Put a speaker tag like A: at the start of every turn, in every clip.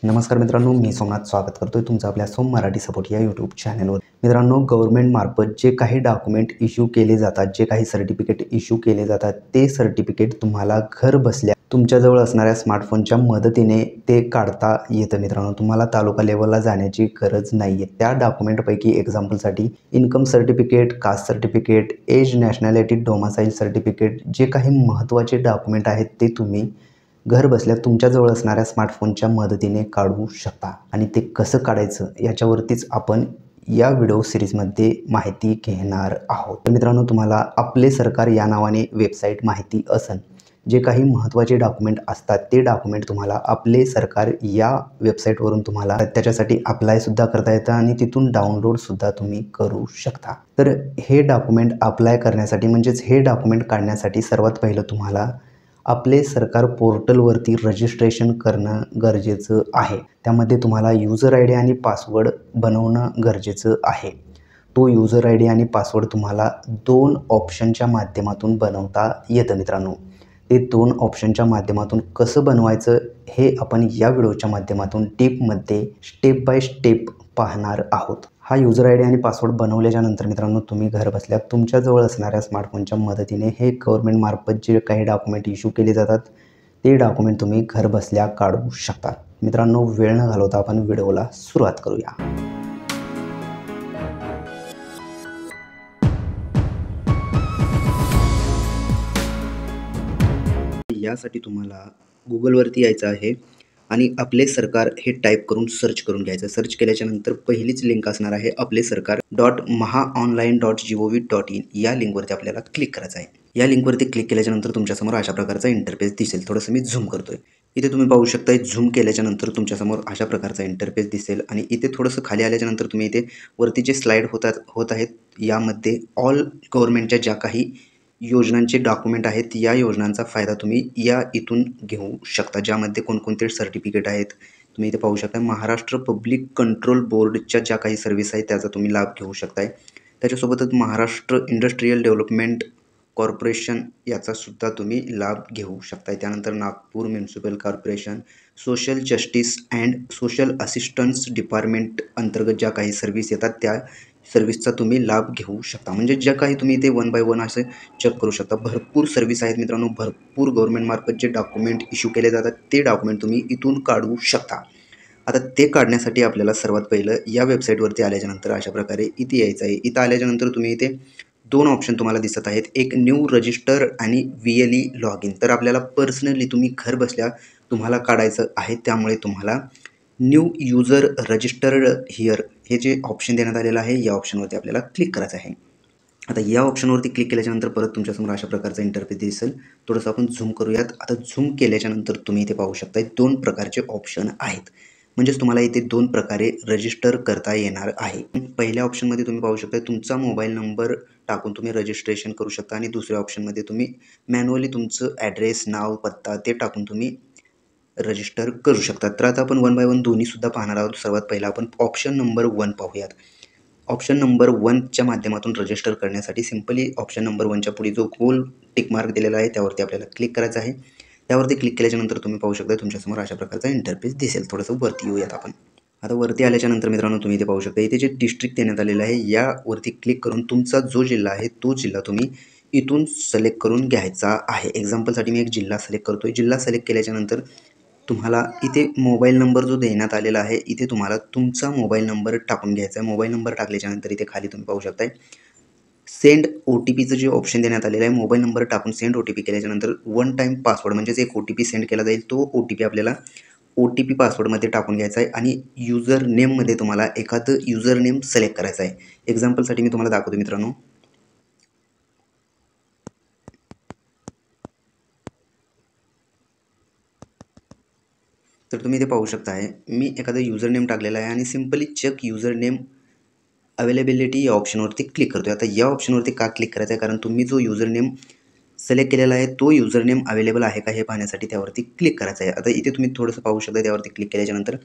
A: नमस्कार मित्रांनो, मी सोमनाथ स्वागत करतोय तुमचं आपल्या सोम मराठी सपोर्ट या यूट्यूब चॅनलवर। मित्रांनो, गव्हर्नमेंट मार्फत जे काही डॉक्युमेंट इश्यू केले जातात, जे काही सर्टिफिकेट इश्यू केले जातात, ते सर्टिफिकेट तुम्हाला घर बसल्या तुमच्याजवळ असणाऱ्या स्मार्टफोनच्या मदतीने ते काढता येतं। मित्रांनो, तुम्हाला तालुका लेवलला जाण्याची गरज नाही आहे। त्या डॉक्युमेंटपैकी एक्झाम्पलसाठी income certificate, caste certificate, age, nationality, domicile certificate, जे काही महत्त्वाचे डॉक्युमेंट आहेत ते तुम्ही घर बसल्या तुमच्याजवळ असणाऱ्या स्मार्टफोनच्या मदतीने काढू शकता। आणि ते कसं काढायचं याच्यावरतीच आपण या व्हिडिओ सिरीजमध्ये माहिती घेणार आहोत। तर मित्रांनो, तुम्हाला आपले सरकार या नावाने वेबसाईट माहिती असेल। जे काही महत्त्वाचे डॉक्युमेंट असतात ते डॉक्युमेंट तुम्हाला आपले सरकार या वेबसाईटवरून तुम्हाला त्याच्यासाठी अप्लायसुद्धा करता येतं आणि तिथून डाउनलोडसुद्धा तुम्ही करू शकता। तर हे डॉक्युमेंट अप्लाय करण्यासाठी म्हणजेच हे डॉक्युमेंट काढण्यासाठी सर्वात पहिलं तुम्हाला आपले सरकार पोर्टलवरती रजिस्ट्रेशन करणं गरजेचं आहे। त्यामध्ये तुम्हाला यूजर आय डी आणि पासवर्ड बनवणं गरजेचं आहे। तो यूजर आय डी आणि पासवर्ड तुम्हाला 2 ऑप्शनच्या माध्यमातून बनवता येतं मित्रांनो। ते 2 ऑप्शनच्या माध्यमातून कसं बनवायचं हे आपण या व्हिडिओच्या माध्यमातून टिपमध्ये स्टेप बाय स्टेप पाहणार आहोत। हा यूजर आय डी आणि पासवर्ड बनवल्याच्या नंतर मित्रांनो, तुम्ही घर बसल्या तुमच्याजवळ असणाऱ्या स्मार्टफोनच्या मदतीने हे गव्हर्नमेंट मार्फत जे काही डॉक्युमेंट इश्यू केले जातात ते डॉक्युमेंट तुम्ही घर बसल्या काढू शकता। मित्रांनो, वेळ न घालवता आपण व्हिडिओला सुरुवात करूया। यासाठी तुम्हाला गुगलवरती यायचं आहे आणि आपले सरकार हे टाईप करून सर्च करून घ्यायचं। सर्च केल्याच्या नंतर पहिलीच लिंक असणार आहे आपले सरकार.mahaonline.gov.in या लिंकवरती आपल्याला क्लिक करायचं आहे। या लिंकवरती क्लिक केल्याच्या नंतर तुमच्यासमोर अशा प्रकारचा इंटरफेस दिसेल। थोडंसं मी झूम करतोय। इथे तुम्ही पाहू शकता, झूम केल्याच्या नंतर तुमच्यासमोर अशा प्रकारचा इंटरफेस दिसेल आणि इथे थोडंसं खाली आल्याच्या नंतर तुम्ही इथे वरती जे स्लाइड होत आहेत यामध्ये ऑल गव्हर्नमेंटच्या ज्या काही योजनांचे डॉक्युमेंट आहेत या योजनांचा फायदा तुम्ही इथून घेऊ शकता। ज्यामध्ये कोणकोणते सर्टिफिकेट आहेत तुम्ही इथे पाहू शकता। महाराष्ट्र पब्लिक कंट्रोल बोर्डच्या ज्या काही सर्व्हिस आहेत त्याचा तुम्ही लाभ घेऊ शकताय। त्याच्यासोबतच महाराष्ट्र इंडस्ट्रियल डेव्हलपमेंट कॉर्पोरेशन याचा सुद्धा तुम्ही लाभ घेऊ शकताय। त्यानंतर Nagpur municipal corporation, social justice and social assistance department अंतर्गत ज्या काही सर्व्हिस येतात त्या सर्व्हिसचा तुम्ही लाभ घेऊ शकता। म्हणजे ज्या काही तुम्ही इथे 1 बाय 1 असे चेक करू शकता। भरपूर सर्व्हिस आहेत मित्रांनो, भरपूर गव्हर्नमेंट मार्फत जे डॉक्युमेंट इश्यू केले जातात ते डॉक्युमेंट तुम्ही इथून काढू शकता। आता ते काढण्यासाठी आपल्याला सर्वात पहिलं या वेबसाईटवरती आल्याच्यानंतर अशा प्रकारे इथे यायचं आहे। इथं आल्याच्यानंतर तुम्ही इथे 2 ऑप्शन तुम्हाला दिसत आहेत, एक न्यू रजिस्टर आणि VLE लॉग इन। तर आपल्याला पर्सनली तुम्ही घर बसल्या तुम्हाला काढायचं आहे, त्यामुळे तुम्हाला न्यू यूजर रजिस्टर्ड हिअर हे जे ऑप्शन देण्यात आलेलं आहे या ऑप्शनवरती आपल्याला क्लिक करायचं आहे। आता या ऑप्शनवरती क्लिक केल्याच्यानंतर परत तुमच्यासमोर अशा प्रकारचा इंटरफेस दिसेल। थोडंसं आपण झूम करूयात। आता झूम केल्याच्यानंतर तुम्ही इथे पाहू शकता 2 प्रकारचे ऑप्शन आहेत। म्हणजेच तुम्हाला इथे 2 प्रकारे रजिस्टर करता येणार आहे। पहिल्या ऑप्शनमध्ये तुम्ही पाहू शकता तुमचा मोबाईल नंबर टाकून तुम्ही रजिस्ट्रेशन करू शकता आणि दुसऱ्या ऑप्शनमध्ये तुम्ही मॅन्युअली तुमचं ॲड्रेस, नाव, पत्ता ते टाकून तुम्ही रजिस्टर करू शकता। तर आता आपण 1 बाय 1 दोन्हीसुद्धा पाहणार आहोत। सर्वात पहिला आपण ऑप्शन नंबर 1 पाहूयात। ऑप्शन नंबर 1च्या माध्यमातून रजिस्टर करण्यासाठी सिंपली ऑप्शन नंबर 1च्या पुढे जो गोल टिक मार्क दिलेला आहे त्यावरती आपल्याला क्लिक करायचं आहे। त्यावरती क्लिक केल्याच्यानंतर तुम्ही पाहू शकता तुमच्यासमोर अशा प्रकारचा इंटरफेस दिसेल। थोडंसं वरती येऊयात आपण। आता वरती आल्याच्यानंतर मित्रांनो तुम्ही इथे पाहू शकता इथे जे डिस्ट्रिक्ट देण्यात आलेलं आहे यावरती क्लिक करून तुमचा जो जिल्हा आहे तो जिल्हा तुम्ही इथून सिलेक्ट करून घ्यायचा आहे। एक्झाम्पलसाठी मी एक जिल्हा सिलेक्ट करतोय। जिल्हा सिलेक्ट केल्याच्यानंतर तुम्हाला इथे मोबाईल नंबर जो देण्यात आलेला आहे इथे तुम्हाला तुमचा मोबाईल नंबर टाकून घ्यायचा आहे। मोबाईल नंबर टाकल्याच्यानंतर इथे खाली तुम्ही पाहू शकताय सेंड OTPचं जे ऑप्शन देण्यात आलेलं आहे, मोबाईल नंबर टाकून सेंड OTP केल्याच्यानंतर 1 टाईम पासवर्ड म्हणजेच एक OTP सेंड केला जाईल। तो OTP आपल्याला OTP पासवर्डमध्ये टाकून घ्यायचा आहे आणि यूजर नेममध्ये तुम्हाला एखादं यूजर नेम सिलेक्ट करायचं आहे। एक्झाम्पलसाठी मी तुम्हाला दाखवतो मित्रांनो। तर तुम्ही इथे पाहू शकता आहे मी एखादं यूजर नेम टाकलेला आहे आणि simply check user name availability या ऑप्शनवरती क्लिक करतोय। आता या ऑप्शनवरती का क्लिक करायचं आहे, कारण तुम्ही जो यूजर नेम सिलेक्ट केलेला आहे तो यूजर नेम अवेलेबल आहे का हे पाहण्यासाठी त्यावरती क्लिक करायचं आहे। आता इथे तुम्ही थोडंसं पाहू शकता त्यावरती क्लिक केल्याच्यानंतर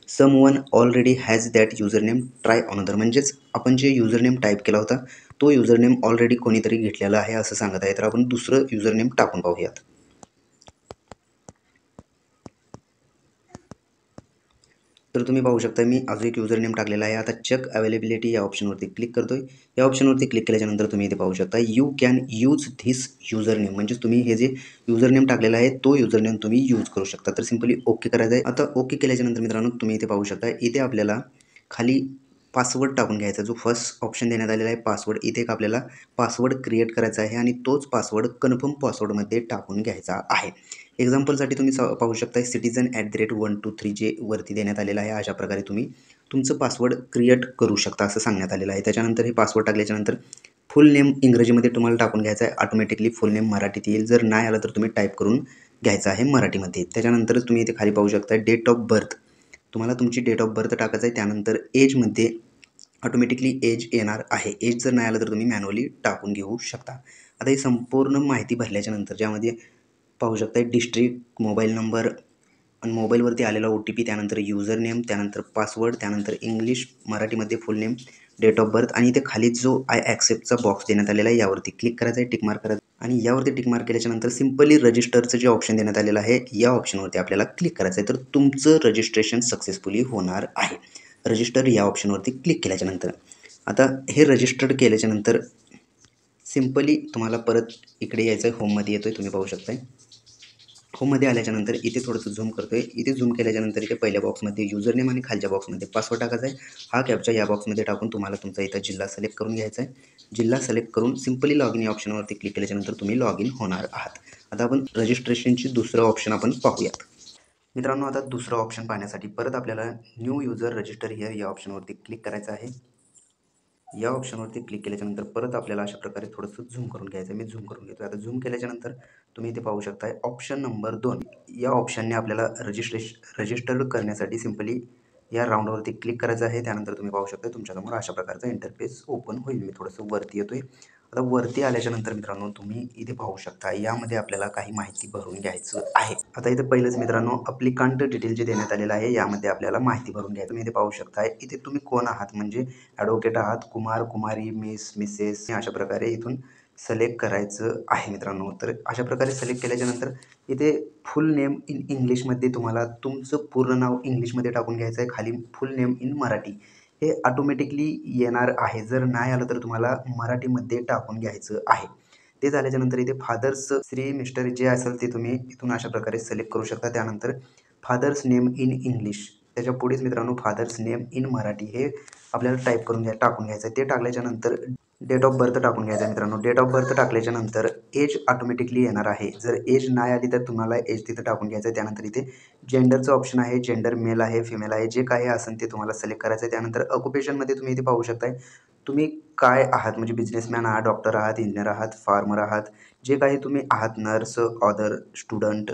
A: someone already has that user name try another, म्हणजेच आपण जे यूजर नेम टाईप केला होता तो यूजर नेम ऑलरेडी कोणीतरी घेतलेला आहे असं सांगत आहे। तर आपण दुसरं यूजर नेम टाकून पाहूयात। तर तुम्ही पाहू शकता मी अजून एक युजर नेम टाकलेला आहे. आता चेक अवेलेबिलिटी या ऑप्शनवरती क्लिक करतोय. या ऑप्शनवरती क्लिक केल्याच्यानंतर तुम्ही इथे पाहू शकता you can use this user name, म्हणजेच तुम्ही हे जे युजर नेम टाकलेला आहे तो युजर नेम तुम्ही यूज करू शकता. तर सिंपली ओके करायचं आहे. आता ओके केल्याच्यानंतर मित्रांनो तुम्ही इथे पाहू शकता इथे आपल्याला खाली पासवर्ड टाकून घ्यायचा. जो फर्स्ट ऑप्शन देण्यात आलेला आहे पासवर्ड, इथे एक आपल्याला पासवर्ड क्रिएट करायचा आहे आणि तोच पासवर्ड कन्फर्म पासवर्डमध्ये टाकून घ्यायचा आहे. एक्झाम्पलसाठी तुम्ही पाहू शकता citizen@123 जे वरती देण्यात आलेलं आहे. अशा प्रकारे तुम्ही तुमचं पासवर्ड क्रिएट करू शकता असं सांगण्यात आलेलं आहे. त्याच्यानंतर हे पासवर्ड टाकल्याच्यानंतर फुल नेम इंग्रजीमध्ये तुम्हाला टाकून घ्यायचा आहे. ऑटोमॅटिकली फुल नेम मराठीत येईल. जर नाही आलं तर तुम्ही टाईप करून घ्यायचं आहे मराठीमध्ये. त्याच्यानंतरच तुम्ही इथे खाली पाहू शकता डेट ऑफ बर्थ, तुम्हाला तुमची डेट ऑफ बर्थ टाकायचं आहे. त्यानंतर एजमध्ये ऑटोमॅटिकली एज येणार आहे. एज जर नाही आलं तर तुम्ही मॅन्युअली टाकून घेऊ शकता. आता ही संपूर्ण माहिती भरल्याच्यानंतर ज्यामध्ये पाहू शकता डिस्ट्रिक्ट, मोबाईल नंबर आणि मोबाईलवरती आलेला OTP, त्यानंतर युजर नेम, त्यानंतर पासवर्ड, त्यानंतर इंग्लिश मराठीमध्ये full name, date of birth आणि इथे खाली जो आय ॲक्सेप्टचा बॉक्स देण्यात आलेला आहे यावरती क्लिक करायचं आहे, टिक मार्क करायचं आणि यावरती टिक मार्क केल्याच्यानंतर सिम्पली रजिस्टरचं जे ऑप्शन देण्यात आलेलं आहे या ऑप्शनवरती आपल्याला क्लिक करायचं आहे. तर तुमचं रजिस्ट्रेशन सक्सेसफुली होणार आहे. रजिस्टर या ऑप्शनवरती क्लिक केल्याच्यानंतर आता हे रजिस्टर्ड केल्याच्यानंतर सिम्पली तुम्हाला परत इकडे यायचं आहे. होममध्ये येतो आहे, तुम्ही पाहू शकताय. होममध्ये आल्याच्यानंतर इथे थोडंसं झूम करतो आहे. इथे झूम केल्याच्यानंतर इथे पहिल्या बॉक्समध्ये युजर नेम आणि खालच्या बॉक्समध्ये पासवर्ड टाकायचा आहे. हा कॅप्चा या बॉक्समध्ये टाकून तुम्हाला तुमचा इथं जिल्हा सिलेक्ट करून घ्यायचा आहे. जिल्हा सिलेक्ट करून सिम्पली लॉग इन या ऑप्शनवरती क्लिक केल्याच्यानंतर तुम्ही लॉग इन होणार आहात. आता आपण रजिस्ट्रेशनची दुसरं ऑप्शन आपण पाहूयात. मित्रांनो, आता दुसरं ऑप्शन पाहण्यासाठी परत आपल्याला न्यू युजर रजिस्टर हिअर या ऑप्शनवरती क्लिक करायचं आहे. या ऑप्शनवरती क्लिक केल्याच्यानंतर परत आपल्याला अशा प्रकारे थोडंसं झूम करून घ्यायचं आहे. मी झूम करून घेतो. आता झूम केल्याच्यानंतर तुम्ही इथे पाहू शकताय ऑप्शन नंबर 2 या ऑप्शनने आपल्याला रजिस्टर करण्यासाठी सिम्पली या राऊंडवरती क्लिक करायचं आहे. त्यानंतर तुम्ही पाहू शकता तुमच्यासमोर अशा प्रकारचा इंटरफेस ओपन होईल. मी थोडंसं वरती येतोय. आता वरती आल्याच्यानंतर मित्रांनो तुम्ही इथे पाहू शकता यामध्ये आपल्याला काही माहिती भरून घ्यायचं आहे. आता इथे पहिलंच मित्रांनो अप्लिकंट डिटेल जे देण्यात आलेलं आहे यामध्ये आपल्याला माहिती भरून घ्यायचं. तुम्ही इथे पाहू शकता इथे तुम्ही कोण आहात, म्हणजे ॲडव्होकेट आहात, कुमार, कुमारी, मिस, मिसेस अशा प्रकारे इथून सिलेक्ट करायचं आहे मित्रांनो. तर अशा प्रकारे सिलेक्ट केल्याच्यानंतर इथे फुल नेम इन इंग्लिशमध्ये तुम्हाला तुमचं पूर्ण नाव इंग्लिशमध्ये टाकून घ्यायचं आहे. खाली फुल नेम इन मराठी हे ऑटोमॅटिकली येणार आहे. जर नाही आलं तर तुम्हाला मराठीमध्ये टाकून घ्यायचं आहे. ते झाल्याच्यानंतर इथे फादर्स श्री मिस्टर जे असेल ते तुम्ही इथून अशा प्रकारे सिलेक्ट करू शकता. त्यानंतर फादर्स नेम इन इंग्लिश, त्याच्या पुढेच मित्रांनो फादर्स नेम इन मराठी हे आपल्याला टाईप करून टाकून घ्यायचं आहे. ते टाकल्याच्यानंतर डेट ऑफ बर्थ टाकून घ्यायचं आहे मित्रांनो. डेट ऑफ बर्थ टाकल्याच्यानंतर एज ऑटोमॅटिकली येणार आहे. जर एज नाही आली तर तुम्हाला एज तिथं टाकून घ्यायचं आहे. त्यानंतर इथे जेंडरचं ऑप्शन आहे. जेंडर मेल आहे, फिमेल आहे, जे काही असेल ते तुम्हाला सिलेक्ट करायचं आहे. त्यानंतर ऑक्युपेशनमध्ये तुम्ही इथे पाहू शकताय तुम्ही काय आहात, म्हणजे बिझनेसमॅन आहात, डॉक्टर आहात, इंजिनियर आहात, फार्मर आहात, जे काही तुम्ही आहात, नर्स, ऑदर, स्टुडंट,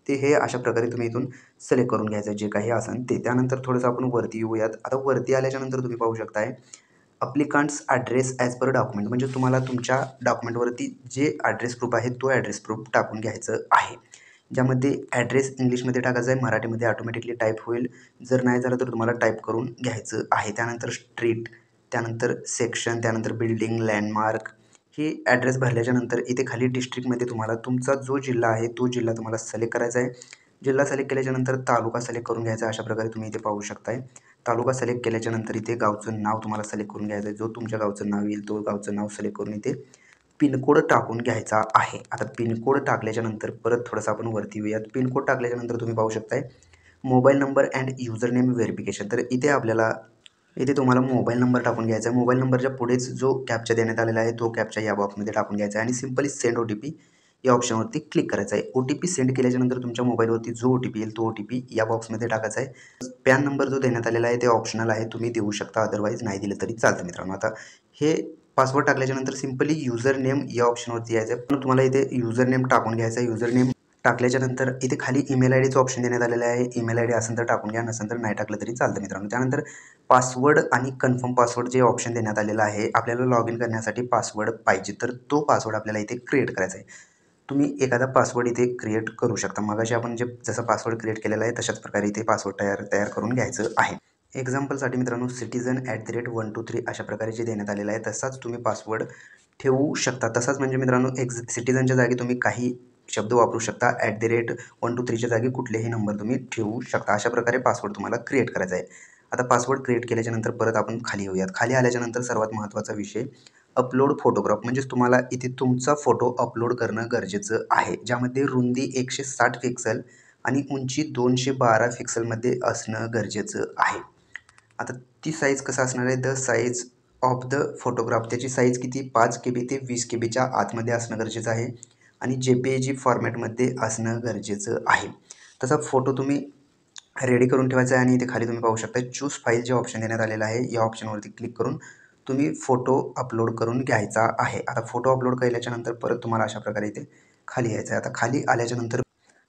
A: ते हे अशा प्रकारे तुम्ही इथून सिलेक्ट करून घ्यायचं जे काही असेल ते. त्यानंतर थोडंसं आपण वरती येऊयात. आता वरती आल्याच्यानंतर तुम्ही पाहू शकताय अप्लिकंट्स ॲड्रेस ॲज पर डॉक्युमेंट, म्हणजे तुम्हाला तुमच्या डॉक्युमेंटवरती जे ॲड्रेस प्रूफ आहे तो ॲड्रेस प्रूफ टाकून घ्यायचं आहे. ज्यामध्ये ॲड्रेस इंग्लिशमध्ये टाकायचं आहे, मराठीमध्ये ऑटोमॅटिकली टाईप होईल. जर नाही झालं तर तुम्हाला टाईप करून घ्यायचं आहे. त्यानंतर स्ट्रीट, त्यानंतर सेक्शन, त्यानंतर बिल्डिंग, लँडमार्क ही ॲड्रेस भरल्याच्यानंतर इथे खाली डिस्ट्रिक्टमध्ये तुम्हाला तुमचा जो जिल्हा आहे तो जिल्हा तुम्हाला सिलेक्ट करायचा आहे. जिल्हा सिलेक्ट केल्याच्यानंतर तालुका सिलेक्ट करून घ्यायचा. अशा प्रकारे तुम्ही इथे पाहू शकताय. तालुका सिलेक्ट केल्याच्यानंतर इथे गावचं नाव तुम्हाला सिलेक्ट करून घ्यायचं आहे. जो तुमच्या गावचं नाव येईल तो गावचं नाव सिलेक्ट करून इथे पिनकोड टाकून घ्यायचा आहे. आता पिनकोड टाकल्याच्यानंतर परत थोडंसं आपण वरती येऊयात. पिनकोड टाकल्याच्यानंतर तुम्ही पाहू शकताय mobile number and user name verification. तर इथे तुम्हाला मोबाईल नंबर टाकून घ्यायचा आहे. मोबाईल नंबरच्या पुढेच जो कॅप्चा देण्यात आलेला आहे तो कॅप्चा या बॉक्समध्ये टाकून घ्यायचा आहे आणि सिम्पली सेंड OTP या ऑप्शनवरती क्लिक करायचं आहे. OTP सेंड केल्याच्यानंतर तुमच्या मोबाईलवरती जो OTP येईल तो OTP या बॉक्समध्ये टाकायचा आहे. पॅन नंबर जो देण्यात आलेला आहे ते ऑप्शनल आहे, तुम्ही देऊ शकता, अदरवाईज नाही दिलं तरी चालतं मित्रांनो. आता हे पासवर्ड टाकल्याच्यानंतर सिम्पली युजर नेम या ऑप्शनवरती यायचं आहे. पण तुम्हाला इथे युजर नेम टाकून घ्यायचा आहे. युजर नेम टाकल्याच्यानंतर इथे खाली ईमेल आयडीचं ऑप्शन देण्यात आलेलं आहे. ईमेल आयडी असेल तर टाकून घ्या, नसेल तर नाही टाकलं तरी चालतं मित्रांनो. त्यानंतर पासवर्ड आणि कन्फर्म पासवर्ड जे ऑप्शन देण्यात आलेलं आहे, आपल्याला लॉग इन करण्यासाठी पासवर्ड पाहिजे, तर तो पासवर्ड आपल्याला इथे क्रिएट करायचा आहे. तुम्ही एखादा पासवर्ड इथे क्रिएट करू शकता. मगाशी आपण जसं पासवर्ड क्रिएट केलेला आहे तशाच प्रकारे इथे पासवर्ड तयार करून घ्यायचं आहे. एक्झाम्पलसाठी मित्रांनो citizen@123 अशा प्रकारे जे देण्यात आलेलं आहे तसाच तुम्ही पासवर्ड ठेवू शकता. तसाच म्हणजे मित्रांनो सिटिझनच्या जागी तुम्ही काही शब्द वापरू शकता. @123च्या जागी कुठलेही नंबर तुम्ही ठेवू शकता. अशा प्रकारे पासवर्ड तुम्हाला क्रिएट करायचा आहे. आता पासवर्ड क्रिएट केल्याच्यानंतर परत आपण खाली येऊयात. खाली आल्याच्यानंतर सर्वात महत्त्वाचा विषय अपलोड फोटोग्राफ म्हणजेच तुम्हाला इथे तुमचा फोटो अपलोड करणं गरजेचं आहे. ज्यामध्ये रुंदी 160 पिक्सल आणि उंची 212 पिक्सलमध्ये असणं गरजेचं आहे. आता ती साईज कसं असणार आहे, the size of the photograph त्याची साईज किती 5 KB ते 20 KBच्या आतमध्ये असणं गरजेचं आहे आणि JPEG फॉर्मॅटमध्ये असणं गरजेचं आहे. तसा फोटो तुम्ही रेडी करून ठेवायचा आहे आणि इथे खाली तुम्ही पाहू शकता चूज फाईल जे ऑप्शन देण्यात आलेलं आहे या ऑप्शनवरती क्लिक करून तुम्ही फोटो अपलोड करून घ्यायचा आहे. आता फोटो अपलोड केल्याच्यानंतर परत तुम्हाला अशा प्रकारे इथे खाली यायचं आहे. आता खाली आल्याच्यानंतर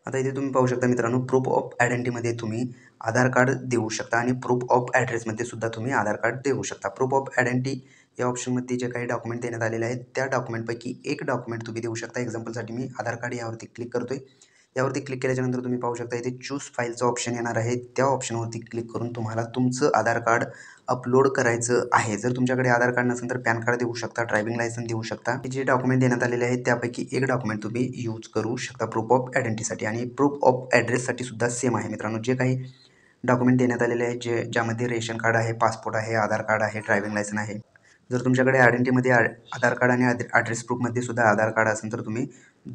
A: आता इथे तुम्ही पाहू शकता मित्रांनो, प्रूफ ऑफ आयडेंटिटीमध्ये तुम्ही आधार कार्ड देऊ शकता आणि प्रूफ ऑफ ॲड्रेसमध्ये सुद्धा तुम्ही आधार कार्ड देऊ शकता. प्रूफ ऑफ आयडेंटिटी या ऑप्शनमध्ये जे काही डॉक्युमेंट देण्यात आलेले आहेत त्या डॉक्युमेंटपैकी एक डॉक्युमेंट तुम्ही देऊ शकता. एक्झाम्पलसाठी मी आधार कार्ड यावरती क्लिक करतोय. यावरती क्लिक केल्याच्यानंतर तुम्ही पाहू शकता इथे चूज फाईलचं ऑप्शन येणार आहे. त्या ऑप्शनवरती क्लिक करून तुम्हाला तुमचं आधार कार्ड अपलोड करायचं आहे. जर तुमच्याकडे आधार कार्ड नसेल तर पॅन कार्ड देऊ शकता, ड्रायव्हिंग लायसन्स देऊ शकता. जे डॉक्युमेंट देण्यात आलेले आहेत त्यापैकी एक डॉक्युमेंट तुम्ही यूज करू शकता प्रूफ ऑफ आयडेंटिटीसाठी. आणि प्रूफ ऑफ ॲड्रेससाठी सुद्धा सेम आहे मित्रांनो. जे काही डॉक्युमेंट देण्यात आलेले आहेत ज्यामध्ये रेशन कार्ड आहे, पासपोर्ट आहे, आधार कार्ड आहे, ड्रायव्हिंग लायसन्स आहे. जर तुमच्याकडे आयडेंटिटीमध्ये आधार कार्ड आणि ॲड्रेस प्रूफमध्ये सुद्धा आधार कार्ड असेल तर तुम्ही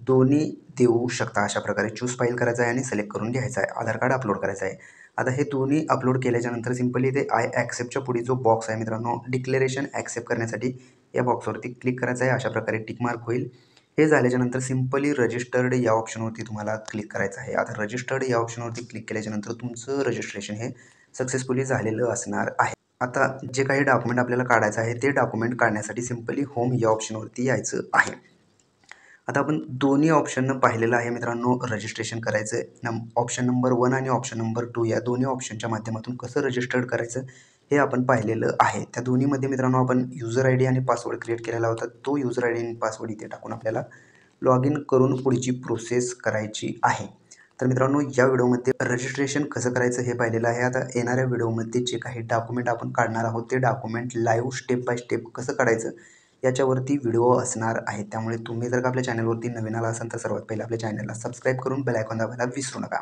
A: दोन्ही देऊ शकता. अशा प्रकारे चूज फाईल करायचं आहे आणि सिलेक्ट करून घ्यायचं आहे. आधार कार्ड अपलोड करायचं आहे. आता हे दोन्ही अपलोड केल्याच्यानंतर सिंपली इथे आय ॲक्सेप्टच्या पुढे जो बॉक्स आहे मित्रांनो, डिक्लेरेशन ॲक्सेप्ट करण्यासाठी या बॉक्सवरती क्लिक करायचं आहे. अशा प्रकारे टिक मार्क होईल. हे झाल्याच्यानंतर सिंपली रजिस्टर्ड या ऑप्शनवरती तुम्हाला क्लिक करायचं आहे. आता रजिस्टर्ड या ऑप्शनवरती क्लिक केल्याच्यानंतर तुमचं रजिस्ट्रेशन हे सक्सेसफुली झालेलं असणार आहे. आता जे काही डॉक्युमेंट आपल्याला काढायचं आहे ते डॉक्युमेंट काढण्यासाठी सिंपली होम या ऑप्शनवरती यायचं आहे. आता आपण दोन्ही ऑप्शननं पाहिलेलं आहे मित्रांनो रजिस्ट्रेशन करायचं. ऑप्शन नंबर 1 आणि ऑप्शन नंबर 2 या दोन्ही ऑप्शनच्या माध्यमातून कसं रजिस्टर्ड करायचं हे आपण पाहिलेलं आहे. त्या दोन्हीमध्ये मित्रांनो आपण युजर ID आणि पासवर्ड क्रिएट केलेला होता. तो युजर ID आणि पासवर्ड इथे टाकून आपल्याला लॉग इन करून पुढची प्रोसेस करायची आहे. तर मित्रांनो या व्हिडिओमध्ये रजिस्ट्रेशन कसं करायचं हे पाहिलेलं आहे. आता येणाऱ्या व्हिडिओमध्ये जे काही डॉक्युमेंट आपण काढणार आहोत ते document live step by step कसं काढायचं याच्यावरती व्हिडिओ असणार आहे. त्यामुळे तुम्ही जर का आपल्या चॅनलवरती नवीन आला असाल तर सर्वात पहिले आपल्या चॅनलला सबस्क्राईब करून बेल आयकॉन दाबायला विसरू नका.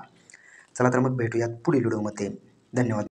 A: चला तर मग भेटूयात पुढील व्हिडिओमध्ये. धन्यवाद.